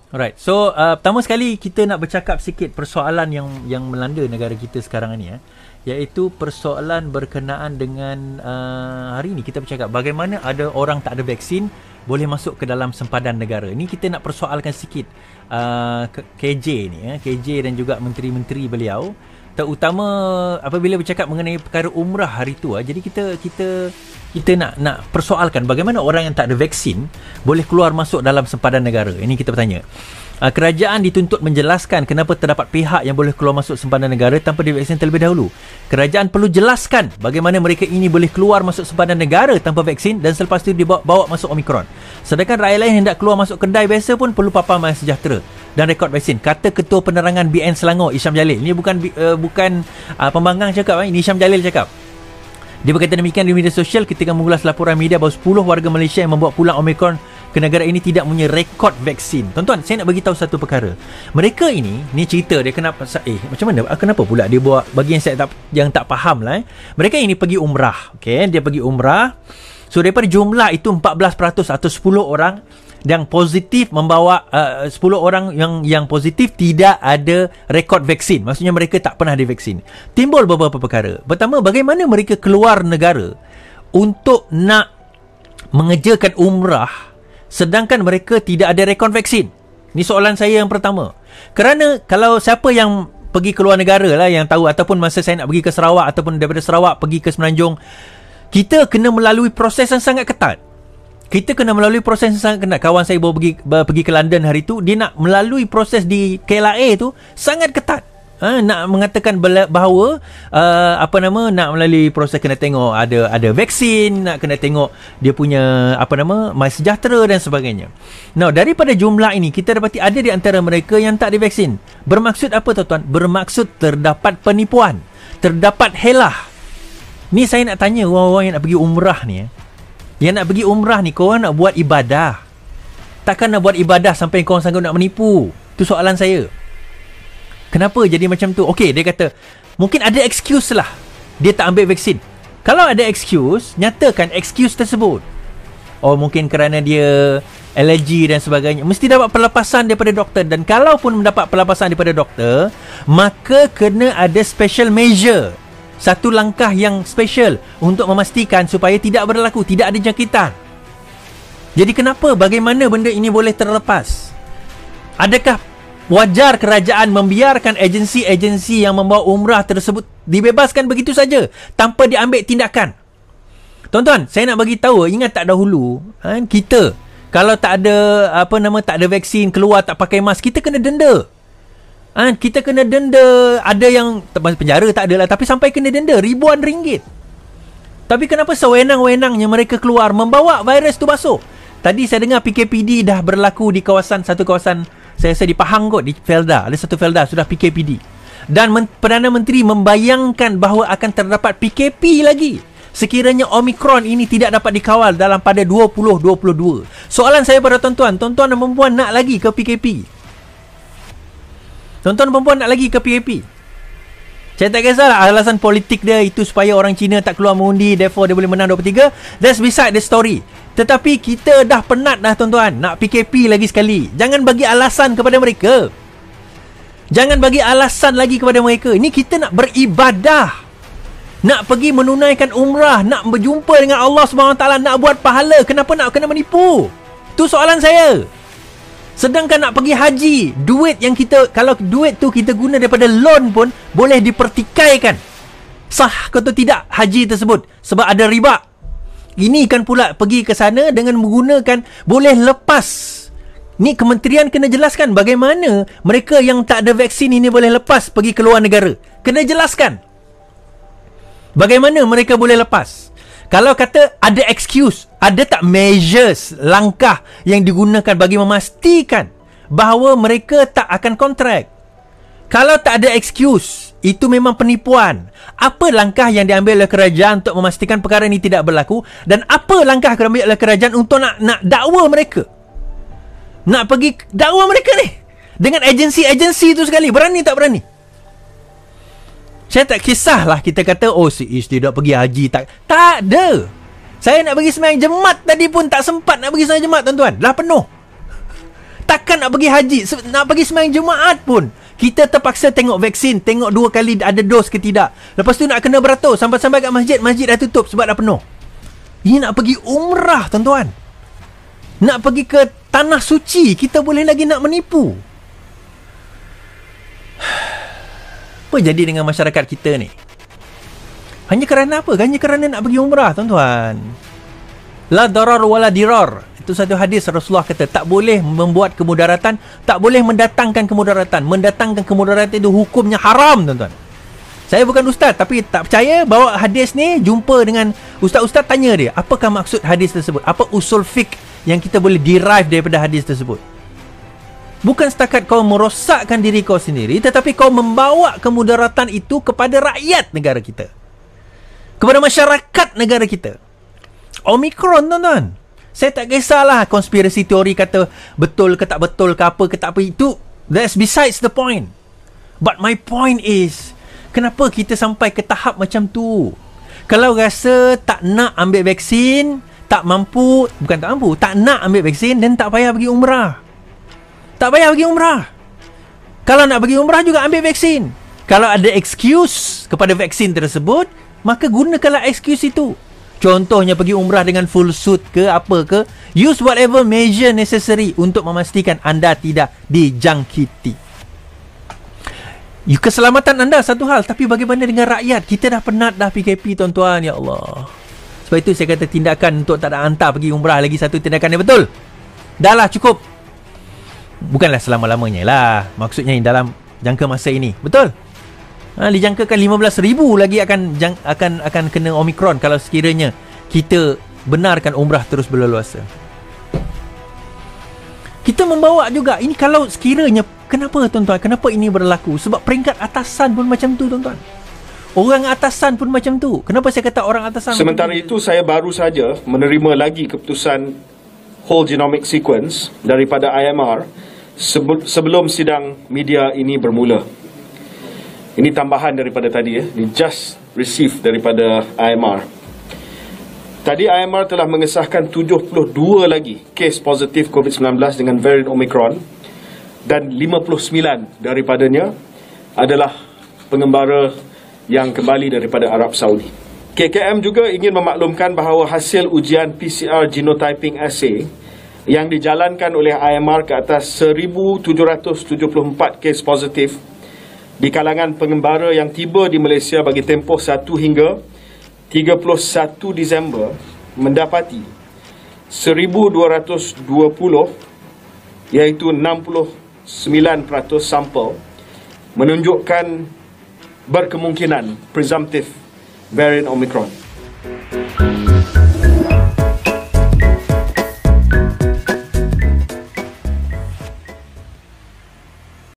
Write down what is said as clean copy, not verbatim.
Alright. So pertama sekali kita nak bercakap sikit persoalan yang melanda negara kita sekarang ni, iaitu persoalan berkenaan dengan hari ni kita bercakap bagaimana ada orang tak ada vaksin boleh masuk ke dalam sempadan negara. Ni kita nak persoalkan sikit KJ ni, KJ dan juga menteri-menteri beliau, terutama apabila bercakap mengenai perkara umrah hari tu. Jadi kita nak persoalkan bagaimana orang yang tak ada vaksin boleh keluar masuk dalam sempadan negara. Ini kita bertanya. Kerajaan dituntut menjelaskan kenapa terdapat pihak yang boleh keluar masuk sempadan negara tanpa divaksin terlebih dahulu. Kerajaan perlu jelaskan bagaimana mereka ini boleh keluar masuk sempadan negara tanpa vaksin dan selepas itu dibawa masuk Omicron. Sedangkan rakyat lain hendak keluar masuk kedai biasa pun perlu papar MySejahtera dan rekod vaksin, kata Ketua Penerangan BN Selangor Isham Jalil. Ini bukan pembangkang cakap, ini Isham Jalil cakap. Dia berkata demikian di media sosial ketika mengulas laporan media bahawa 10 warga Malaysia yang membawa pulang Omicron ke negara ini tidak mempunyai rekod vaksin. Tuan-tuan, saya nak bagi tahu satu perkara. Mereka ini cerita dia kenapa macam mana, kenapa pula dia buat, bagi yang tak faham lah. Mereka ini pergi umrah, okey, dia pergi umrah. So daripada jumlah itu 14% atau 10 orang yang positif membawa 10 orang yang positif tidak ada rekod vaksin. Maksudnya mereka tak pernah divaksin. Timbul beberapa perkara. Pertama, bagaimana mereka keluar negara untuk nak mengerjakan umrah sedangkan mereka tidak ada rekod vaksin? Ini soalan saya yang pertama. Kerana kalau siapa yang pergi keluar negara lah yang tahu, ataupun masa saya nak pergi ke Sarawak ataupun daripada Sarawak pergi ke Semenanjung, kita kena melalui proses yang sangat ketat. Kawan saya baru pergi ke London hari tu, dia nak melalui proses di KLIA tu sangat ketat. Nak mengatakan bahawa nak melalui proses, kena tengok ada vaksin, nak kena tengok dia punya MySejahtera dan sebagainya. Now, daripada jumlah ini kita dapati ada di antara mereka yang tak divaksin. Bermaksud apa, tuan-tuan? Bermaksud terdapat penipuan, terdapat helah. Ni saya nak tanya orang-orang yang nak pergi umrah ni, yang nak pergi umrah ni, korang nak buat ibadah. Takkan nak buat ibadah sampai korang sanggup nak menipu? Tu soalan saya. Kenapa jadi macam tu? Okey, dia kata mungkin ada excuse lah dia tak ambil vaksin. Kalau ada excuse, nyatakan excuse tersebut. Oh, mungkin kerana dia alergi dan sebagainya. Mesti dapat pelepasan daripada doktor. Dan kalau pun mendapat pelepasan daripada doktor, maka kena ada special measure, satu langkah yang special untuk memastikan supaya tidak berlaku, tidak ada jangkitan. Jadi kenapa, bagaimana benda ini boleh terlepas? Adakah wajar kerajaan membiarkan agensi-agensi yang membawa umrah tersebut dibebaskan begitu saja tanpa diambil tindakan? Tuan-tuan, saya nak bagi tahu, ingat tak dahulu kita kalau tak ada tak ada vaksin, keluar tak pakai mask, kita kena denda. Kita kena denda, ada yang penjara tak adalah, tapi sampai kena denda ribuan ringgit. Tapi kenapa sewenang-wenangnya mereka keluar membawa virus tu masuk? Tadi saya dengar PKPD dah berlaku di satu kawasan, saya rasa di Pahang kot, di Felda. Ada satu Felda sudah PKPD. Dan Perdana Menteri membayangkan bahawa akan terdapat PKP lagi sekiranya Omicron ini tidak dapat dikawal pada 2022. Soalan saya pada tuan-tuan dan perempuan, nak lagi ke PKP? Tuan-tuan perempuan nak lagi ke PKP? Saya tak kisahlah alasan politik dia itu supaya orang Cina tak keluar mengundi, therefore dia boleh menang 23. That's beside the story. Tetapi kita dah penat dah, tuan-tuan, nak PKP lagi sekali. Jangan bagi alasan kepada mereka. Jangan bagi alasan lagi kepada mereka. Ini kita nak beribadah, nak pergi menunaikan umrah, nak berjumpa dengan Allah SWT, nak buat pahala. Kenapa nak kena menipu? Tu soalan saya. Sedangkan nak pergi haji, duit yang kita, kalau duit tu kita guna daripada loan pun boleh dipertikaikan. Sah atau tidak haji tersebut sebab ada riba. Ini kan pula pergi ke sana dengan menggunakan, boleh lepas. Ni kementerian kena jelaskan bagaimana mereka yang tak ada vaksin ini boleh lepas pergi ke luar negara. Kena jelaskan bagaimana mereka boleh lepas. Kalau kata ada excuse, ada tak measures, langkah yang digunakan bagi memastikan bahawa mereka tak akan kontrak? Kalau tak ada excuse, itu memang penipuan. Apa langkah yang diambil oleh kerajaan untuk memastikan perkara ini tidak berlaku? Dan apa langkah yang diambil oleh kerajaan untuk nak dakwa mereka? Nak pergi dakwa mereka ni dengan agensi-agensi itu sekali. Berani tak berani? Saya tak kisahlah kita kata, oh si Is tidak pergi haji. Tak ada. Saya nak pergi sembahyang jemaat tadi pun tak sempat nak pergi sembahyang jemaat, tuan-tuan. Dah penuh. Takkan nak pergi haji, nak pergi sembahyang Jumaat pun kita terpaksa tengok vaksin, tengok 2 kali ada dos ke tidak. Lepas tu nak kena beratur sampai-sampai kat masjid, masjid dah tutup sebab dah penuh. Ini nak pergi umrah, tuan-tuan. Nak pergi ke tanah suci, kita boleh lagi nak menipu. Apa jadi dengan masyarakat kita ni? Hanya kerana apa? Hanya kerana nak pergi umrah, tuan-tuan. La darar wala dirar. Itu satu hadis Rasulullah kata, tak boleh membuat kemudaratan, tak boleh mendatangkan kemudaratan. Mendatangkan kemudaratan itu hukumnya haram, tuan-tuan. Saya bukan ustaz, tapi tak percaya, bawa hadis ni, jumpa dengan ustaz-ustaz, tanya dia, apakah maksud hadis tersebut? Apa usul fiqh yang kita boleh derive daripada hadis tersebut? Bukan setakat kau merosakkan diri kau sendiri, tetapi kau membawa kemudaratan itu kepada rakyat negara kita, kepada masyarakat negara kita. Omicron, tuan-tuan, saya tak kisahlah konspirasi teori kata betul ke tak betul ke apa ke tak apa, itu that's besides the point. But my point is, kenapa kita sampai ke tahap macam tu? Kalau rasa tak nak ambil vaksin, tak mampu, bukan tak mampu, tak nak ambil vaksin, dan tak payah pergi umrah. Tak payah pergi umrah. Kalau nak pergi umrah juga ambil vaksin. Kalau ada excuse kepada vaksin tersebut, maka gunakanlah excuse itu. Contohnya pergi umrah dengan full suit ke apa ke. Use whatever measure necessary untuk memastikan anda tidak dijangkiti. Keselamatan anda satu hal, tapi bagaimana dengan rakyat? Kita dah penat dah PKP, tuan-tuan. Ya Allah. Sebab itu saya kata tindakan untuk tak ada hantar pergi umrah lagi satu tindakan yang betul. Dah lah, cukup. Bukanlah selama-lamanya lah. Maksudnya dalam jangka masa ini. Betul? Dijangkakan 15,000 lagi akan kena Omicron kalau sekiranya kita benarkan umrah terus berleluasa. Kita membawa juga ini, kalau sekiranya, kenapa tuan-tuan, kenapa ini berlaku? Sebab peringkat atasan pun macam tu, tuan-tuan. Orang atasan pun macam tu. Kenapa saya kata orang atasan? Sementara itu, saya baru saja menerima lagi keputusan whole genomic sequence daripada IMR sebelum sidang media ini bermula. Ini tambahan daripada tadi, Ini just received daripada IMR. Tadi IMR telah mengesahkan 72 lagi kes positif COVID-19 dengan varian Omicron, dan 59 daripadanya adalah pengembara yang kembali daripada Arab Saudi. KKM juga ingin memaklumkan bahawa hasil ujian PCR genotyping assay yang dijalankan oleh IMR ke atas 1,774 kes positif di kalangan pengembara yang tiba di Malaysia bagi tempoh 1 hingga 31 Disember mendapati 1,220, iaitu 69% sampel menunjukkan berkemungkinan presumptive variant Omicron.